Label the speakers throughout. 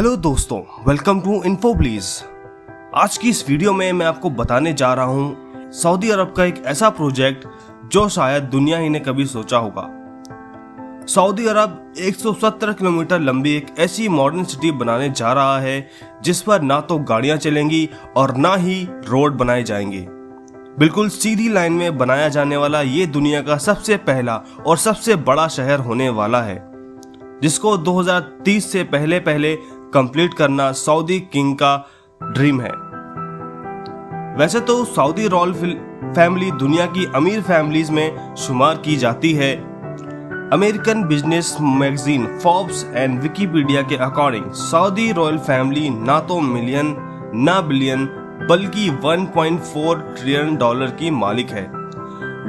Speaker 1: Hello दोस्तों, welcome to info please. आज की इस वीडियो में मैं आपको बताने जा रहा हूं सऊदी अरब का एक ऐसा प्रोजेक्ट जो शायद दुनिया ही ने कभी सोचा होगा। सऊदी अरब 117 किलोमीटर लंबी एक ऐसी मॉडर्न सिटी बनाने जा रहा है जिस पर ना तो गाड़ियां चलेंगी और ना ही रोड बनाए जाएंगे। बिल्कुल सीधी लाइन में बनाया जाने वाला ये दुनिया का सबसे पहला और सबसे बड़ा शहर होने वाला है, जिसको 2030 से पहले कंप्लीट करना सऊदी किंग का ड्रीम है। वैसे तो सऊदी रॉयल फैमिली दुनिया की अमीर फैमिलीज में शुमार की जाती है। American business magazine Forbes and Wikipedia के अकॉर्डिंग सऊदी रॉयल फैमिली ना तो मिलियन ना बिलियन बल्कि 1.4 ट्रिलियन डॉलर की मालिक है।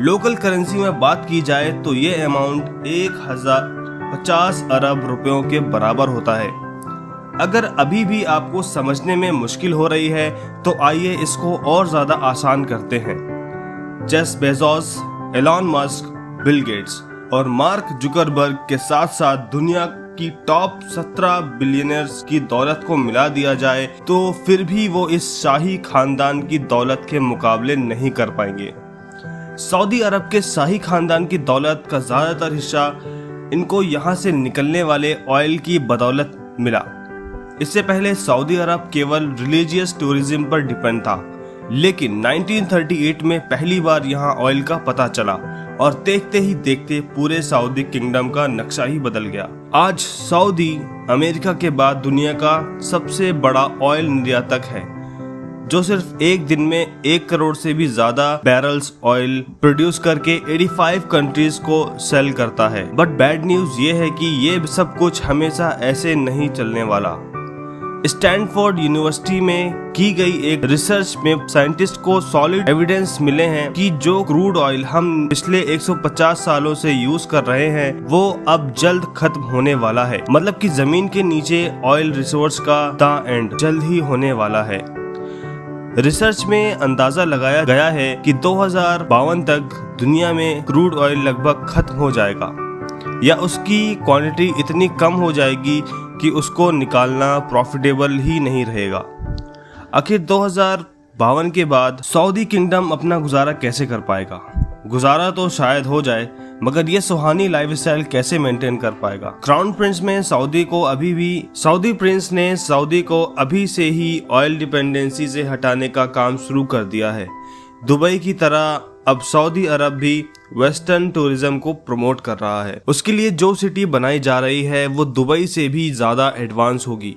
Speaker 1: लोकल करेंसी में बात की जाए तो ये अमाउंट 1050 अरब रुपयों के बराबर होता है। अगर अभी भी आपको समझने में मुश्किल हो रही है तो आइए इसको और ज्यादा आसान करते हैं। Jeff Bezos, Elon Musk, Bill Gates और मार्क जुकरबर्ग के साथ साथ दुनिया की टॉप 17 बिलियनर्स की दौलत को मिला दिया जाए तो फिर भी वो इस शाही खानदान की दौलत के मुकाबले नहीं कर पाएंगे। सऊदी अरब के शाही खानदान की दौलत का ज्यादातर हिस्सा इनको यहाँ से निकलने वाले ऑयल की बदौलत मिला। इससे पहले सऊदी अरब केवल रिलीजियस टूरिज्म पर डिपेंड था, लेकिन 1938 में पहली बार यहाँ ऑयल का पता चला और देखते ही देखते पूरे सऊदी किंगडम का नक्शा ही बदल गया। आज सऊदी अमेरिका के बाद दुनिया का सबसे बड़ा ऑयल निर्यातक है, जो सिर्फ एक दिन में 1 करोड़ से भी ज्यादा बैरल्स ऑयल प्रोड्यूस करके 85 कंट्रीज को सेल करता है। बट बैड न्यूज ये है कि ये सब कुछ हमेशा ऐसे नहीं चलने वाला। स्टैनफोर्ड यूनिवर्सिटी में की गई एक रिसर्च में साइंटिस्ट को सॉलिड एविडेंस मिले हैं कि जो क्रूड ऑयल हम पिछले 150 सालों से यूज कर रहे हैं वो अब जल्द खत्म होने वाला है। मतलब कि जमीन के नीचे ऑयल रिसोर्स का द एंड जल्द ही होने वाला है। रिसर्च में अंदाजा लगाया गया है कि 2052 तक दुनिया में क्रूड ऑयल लगभग खत्म हो जाएगा या उसकी क्वांटिटी इतनी कम हो जाएगी कि उसको निकालना प्रॉफिटेबल ही नहीं रहेगा। आखिर 2052 के बाद सऊदी किंगडम अपना गुजारा कैसे कर पाएगा? गुजारा तो शायद हो जाए, मगर ये सुहानी लाइफस्टाइल कैसे मेंटेन कर पाएगा? क्राउन प्रिंस ने सऊदी को अभी से ही ऑयल डिपेंडेंसी से हटाने का काम शुरू कर दिया है। दुबई की तरह अब सऊदी अरब भी वेस्टर्न टूरिज्म को प्रमोट कर रहा है। उसके लिए जो सिटी बनाई जा रही है वो दुबई से भी ज्यादा एडवांस होगी।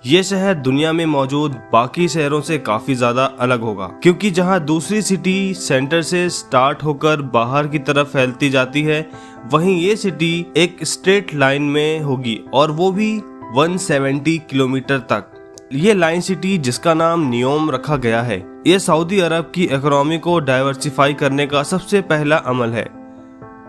Speaker 1: ये शहर दुनिया में मौजूद बाकी शहरों से काफी ज्यादा अलग होगा, क्योंकि जहां दूसरी सिटी सेंटर से स्टार्ट होकर बाहर की तरफ फैलती जाती है, वहीं ये सिटी एक स्ट्रेट लाइन में होगी और वो भी 170 किलोमीटर तक। ये लाइन सिटी, जिसका नाम नियोम रखा गया है, ये सऊदी अरब की इकोनॉमी को डाइवर्सिफाई करने का सबसे पहला अमल है।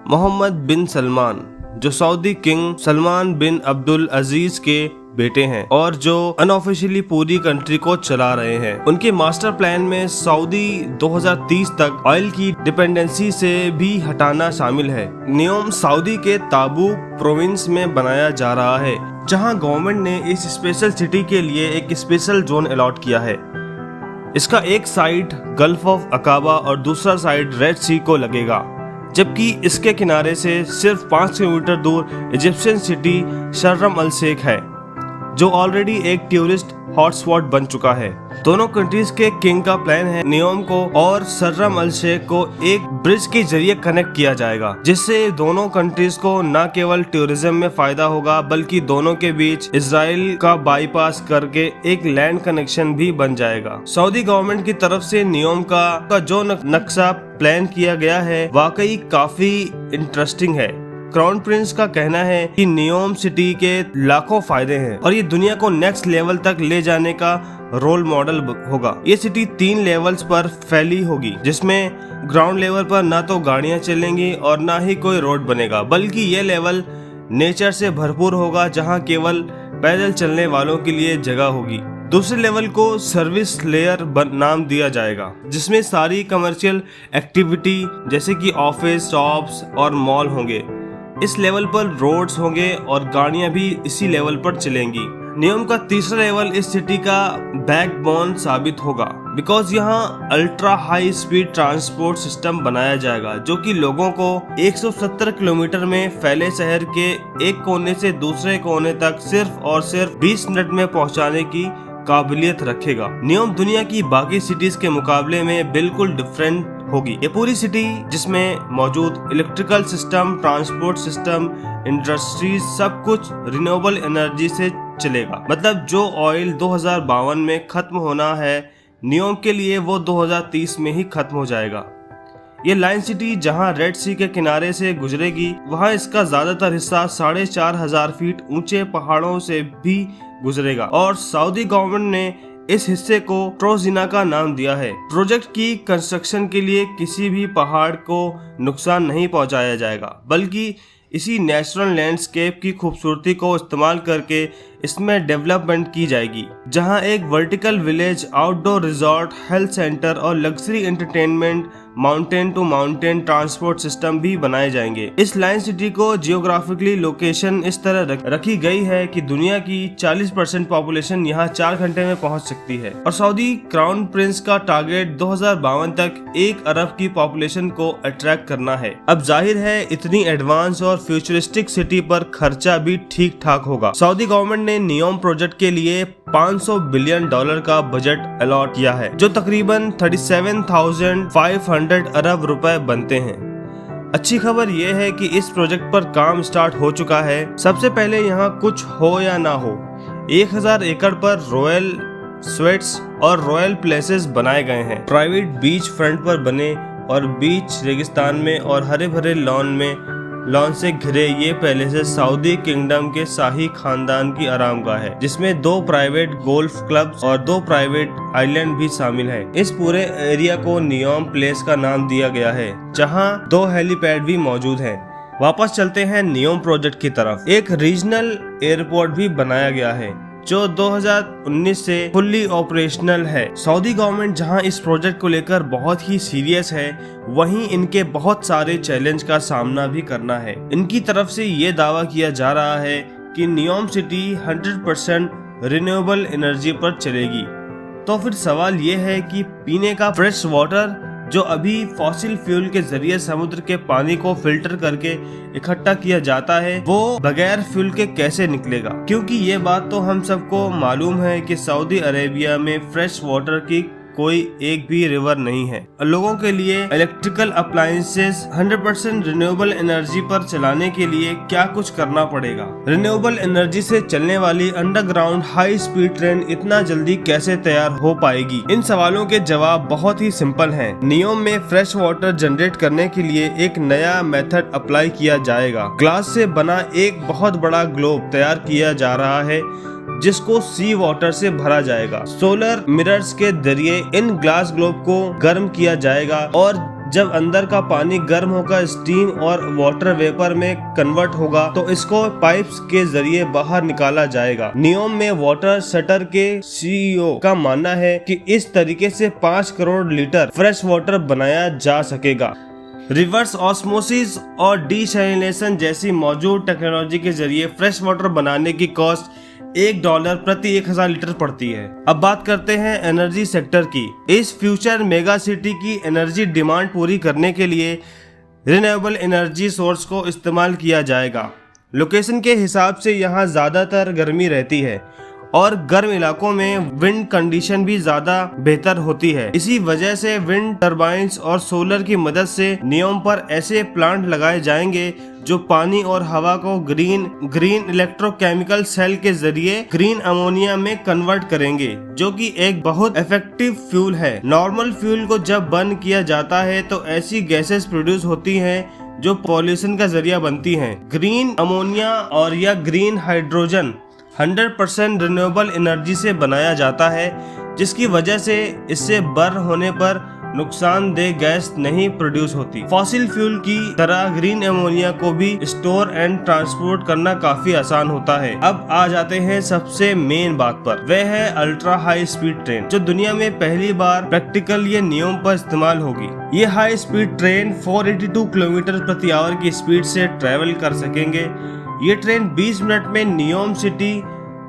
Speaker 1: मोहम्मद बिन सलमान, जो सऊदी किंग सलमान बिन अब्दुल अजीज के बेटे हैं और जो अनऑफिशियली पूरी कंट्री को चला रहे हैं, उनके मास्टर प्लान में सऊदी 2030 तक ऑयल की डिपेंडेंसी से भी हटाना शामिल है। नियोम सऊदी के ताबूक प्रोविंस में बनाया जा रहा है, जहां गवर्नमेंट ने इस स्पेशल सिटी के लिए एक स्पेशल जोन अलॉट किया है। इसका एक साइड गल्फ ऑफ अकाबा और दूसरा साइड रेड सी को लगेगा, जबकि इसके किनारे से सिर्फ 5 किलोमीटर दूर इजिप्शियन सिटी शर्म अल शेख है, जो ऑलरेडी एक टूरिस्ट हॉटस्पॉट बन चुका है। दोनों कंट्रीज के किंग का प्लान है नियोम को और शर्म अल शेख को एक ब्रिज के जरिए कनेक्ट किया जाएगा, जिससे दोनों कंट्रीज को न केवल टूरिज्म में फायदा होगा बल्कि दोनों के बीच इजराइल का बाईपास करके एक लैंड कनेक्शन भी बन जाएगा। सऊदी गवर्नमेंट की तरफ से नियोम का जो नक्शा प्लान किया गया है वाकई काफी इंटरेस्टिंग है। क्राउन प्रिंस का कहना है कि नियोम सिटी के लाखों फायदे हैं और ये दुनिया को नेक्स्ट लेवल तक ले जाने का रोल मॉडल होगा। ये सिटी 3 लेवल्स पर फैली होगी, जिसमें ग्राउंड लेवल पर ना तो गाड़ियां चलेंगी और ना ही कोई रोड बनेगा, बल्कि ये लेवल नेचर से भरपूर होगा, जहां केवल पैदल चलने वालों के लिए जगह होगी। दूसरे लेवल को सर्विस लेयर नाम दिया जाएगा, जिसमें सारी कमर्शियल एक्टिविटी जैसे कि ऑफिस, शॉप्स और मॉल होंगे। इस लेवल पर रोड्स होंगे और गाड़ियां भी इसी लेवल पर चलेंगी। नियोम का तीसरा लेवल इस सिटी का बैकबोन साबित होगा, बिकॉज यहाँ ultra high speed transport system बनाया जाएगा जो कि लोगों को 170 किलोमीटर में फैले शहर के एक कोने से दूसरे कोने तक सिर्फ और सिर्फ 20 मिनट में पहुँचाने की काबिलियत रखेगा। नियोम दुनिया की बाकी सिटीज के मुकाबले में बिल्कुल डिफरेंट होगी। ये पूरी सिटी जिसमें मौजूद electrical system, transport system, industries सब कुछ रिन्यूएबल एनर्जी से चलेगा। मतलब जो ऑयल 2052 में खत्म होना है, नियोम के लिए वो 2030 में ही खत्म हो जाएगा। ये लाइन सिटी जहां रेड सी के किनारे से गुजरेगी, वहां इसका ज्यादातर हिस्सा 4500 फीट ऊंचे पहाड़ों से भी गुजरेगा और सऊदी गवर्नमेंट ने इस हिस्से को ट्रोजिना का नाम दिया है। प्रोजेक्ट की कंस्ट्रक्शन के लिए किसी भी पहाड़ को नुकसान नहीं पहुंचाया जाएगा, बल्कि इसी नेचुरल लैंडस्केप की खूबसूरती को इस्तेमाल करके इसमें डेवलपमेंट की जाएगी, जहां एक vertical village, outdoor resort, health centre और luxury entertainment, mountain to mountain transport system भी बनाए जाएंगे। इस लाइन सिटी को जियोग्राफिकली लोकेशन इस तरह रखी गई है कि दुनिया की 40% पॉपुलेशन यहाँ 4 घंटे में पहुँच सकती है और सऊदी क्राउन प्रिंस का टारगेट 2052 तक 1 अरब की पॉपुलेशन को अट्रैक्ट करना है। अब जाहिर है इतनी एडवांस और फ्यूचरिस्टिक सिटी पर खर्चा भी ठीक ठाक होगा। सऊदी गवर्नमेंट ने नियोम प्रोजेक्ट के लिए $500 बिलियन का बजट अलॉट किया है, जो तकरीबन 37,500 अरब रुपए बनते हैं। अच्छी खबर यह है कि इस प्रोजेक्ट पर काम स्टार्ट हो चुका है। सबसे पहले यहाँ कुछ हो या ना हो, 1000 एकड़ पर रॉयल स्वीट्स और रॉयल प्लेसेस बनाए गए हैं। प्राइवेट बीच फ्रंट पर बने और बीच रेगिस्तान में और हरे भरे लॉन से घिरे ये पैलेसेस सऊदी किंगडम के शाही खानदान की आरामगाह है, जिसमें 2 प्राइवेट गोल्फ क्लब्स और 2 प्राइवेट आइलैंड भी शामिल हैं। इस पूरे एरिया को नियोम प्लेस का नाम दिया गया है, जहां 2 हेलीपैड भी मौजूद हैं। वापस चलते हैं नियोम प्रोजेक्ट की तरफ। एक रीजनल एयरपोर्ट भी बनाया गया है जो 2019 से फुल्ली ऑपरेशनल है। सऊदी गवर्नमेंट जहां इस प्रोजेक्ट को लेकर बहुत ही सीरियस है, वहीं इनके बहुत सारे चैलेंज का सामना भी करना है। इनकी तरफ से ये दावा किया जा रहा है कि नियोम सिटी 100% रिन्यूएबल एनर्जी पर चलेगी। तो फिर सवाल ये है कि पीने का फ्रेश वाटर जो अभी फॉसिल फ्यूल के जरिए समुद्र के पानी को फिल्टर करके इकट्ठा किया जाता है, वो बगैर फ्यूल के कैसे निकलेगा? क्योंकि ये बात तो हम सबको मालूम है कि सऊदी अरेबिया में फ्रेश वाटर की कोई एक भी रिवर नहीं है। लोगों के लिए इलेक्ट्रिकल अप्लायंसेस 100% रिन्यूएबल एनर्जी पर चलाने के लिए क्या कुछ करना पड़ेगा? रिन्यूएबल एनर्जी से चलने वाली अंडरग्राउंड हाई स्पीड ट्रेन इतना जल्दी कैसे तैयार हो पाएगी? इन सवालों के जवाब बहुत ही सिंपल हैं। नियोम में फ्रेश वाटर जनरेट करने के लिए एक नया मेथड अप्लाई किया जाएगा। ग्लास से बना एक बहुत बड़ा ग्लोब तैयार किया जा रहा है, जिसको सी वाटर से भरा जाएगा। सोलर मिरर्स के जरिए इन ग्लास ग्लोब को गर्म किया जाएगा और जब अंदर का पानी गर्म होकर स्टीम और वाटर वेपर में कन्वर्ट होगा तो इसको पाइप्स के जरिए बाहर निकाला जाएगा। नियोम में वाटर शटर के सीईओ का मानना है कि इस तरीके से 5 करोड़ लीटर फ्रेश वाटर बनाया जा सकेगा। रिवर्स ऑस्मोसिस और डिसैलिनेशन जैसी मौजूद टेक्नोलॉजी के जरिए फ्रेश वाटर बनाने की कॉस्ट $1 प्रति 1000 लीटर पड़ती है। अब बात करते हैं एनर्जी सेक्टर की। इस फ्यूचर मेगा सिटी की एनर्जी डिमांड पूरी करने के लिए रिन्यूएबल एनर्जी सोर्स को इस्तेमाल किया जाएगा। लोकेशन के हिसाब से यहाँ ज़्यादातर गर्मी रहती है और गर्म इलाकों में विंड कंडीशन भी ज्यादा बेहतर होती है। इसी वजह से विंड टरबाइंस और सोलर की मदद से नियोम पर ऐसे प्लांट लगाए जाएंगे जो पानी और हवा को ग्रीन इलेक्ट्रोकेमिकल सेल के जरिए ग्रीन अमोनिया में कन्वर्ट करेंगे, जो कि एक बहुत इफेक्टिव फ्यूल है। नॉर्मल फ्यूल को जब बर्न किया जाता है तो ऐसी गैसेस प्रोड्यूस होती हैं जो पॉल्यूशन का जरिया बनती हैं। ग्रीन अमोनिया और या ग्रीन हाइड्रोजन 100% रिन्यूएबल एनर्जी से बनाया जाता है, जिसकी वजह से इससे बर्न होने पर नुकसानदेह गैस नहीं प्रोड्यूस होती। फॉसिल फ्यूल की तरह ग्रीन अमोनिया को भी स्टोर एंड ट्रांसपोर्ट करना काफी आसान होता है। अब आ जाते हैं सबसे मेन बात पर, वह है अल्ट्रा हाई स्पीड ट्रेन, जो दुनिया में पहली बार प्रैक्टिकल ये नियोम पर इस्तेमाल होगी। ये हाई स्पीड ट्रेन 482 किलोमीटर प्रति आवर की स्पीड से ट्रेवल कर सकेंगे। ये ट्रेन 20 मिनट में नियोम सिटी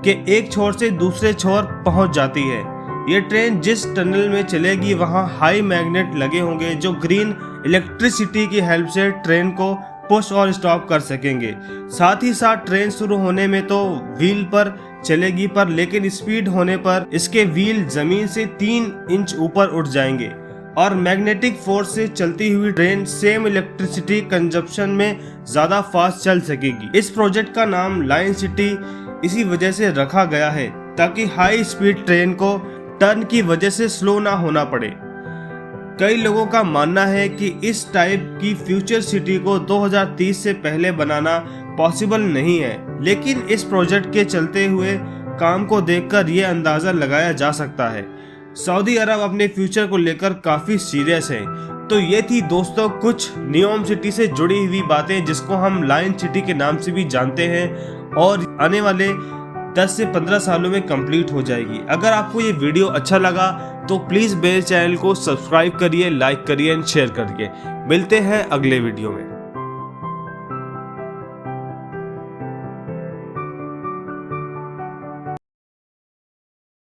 Speaker 1: के एक छोर से दूसरे छोर पहुंच जाती है। ये ट्रेन जिस टनल में चलेगी वहां हाई मैग्नेट लगे होंगे जो ग्रीन इलेक्ट्रिसिटी की हेल्प से ट्रेन को पुश और स्टॉप कर सकेंगे। साथ ही साथ ट्रेन शुरू होने में तो व्हील पर चलेगी पर लेकिन स्पीड होने पर इसके व्हील जमीन से 3 इंच ऊपर उठ जाएंगे और मैग्नेटिक फोर्स से चलती हुई ट्रेन सेम इलेक्ट्रिसिटी कंजप्शन में ज्यादा फास्ट चल सकेगी। इस प्रोजेक्ट का नाम लाइन सिटी इसी वजह से रखा गया है ताकि हाई स्पीड ट्रेन को टर्न की वजह से स्लो ना होना पड़े। कई लोगों का मानना है कि इस टाइप की फ्यूचर सिटी को 2030 से पहले बनाना पॉसिबल नहीं है, लेकिन इस प्रोजेक्ट के चलते हुए काम को देखकर यह अंदाजा लगाया जा सकता है। सऊदी अरब अपने फ्यूचर को लेकर काफी सीरियस है। तो ये थी दोस्तों कुछ नियोम सिटी से जुड़ी हुई बातें जिसको हम लाइन सिटी के नाम से भी जानते हैं और आने वाले 10 से 15 सालों में कंप्लीट हो जाएगी। अगर आपको ये वीडियो अच्छा लगा तो प्लीज़ मेरे चैनल को सब्सक्राइब करिए, लाइक करिए एंड शेयर करिए। मिलते हैं अगले वीडियो में।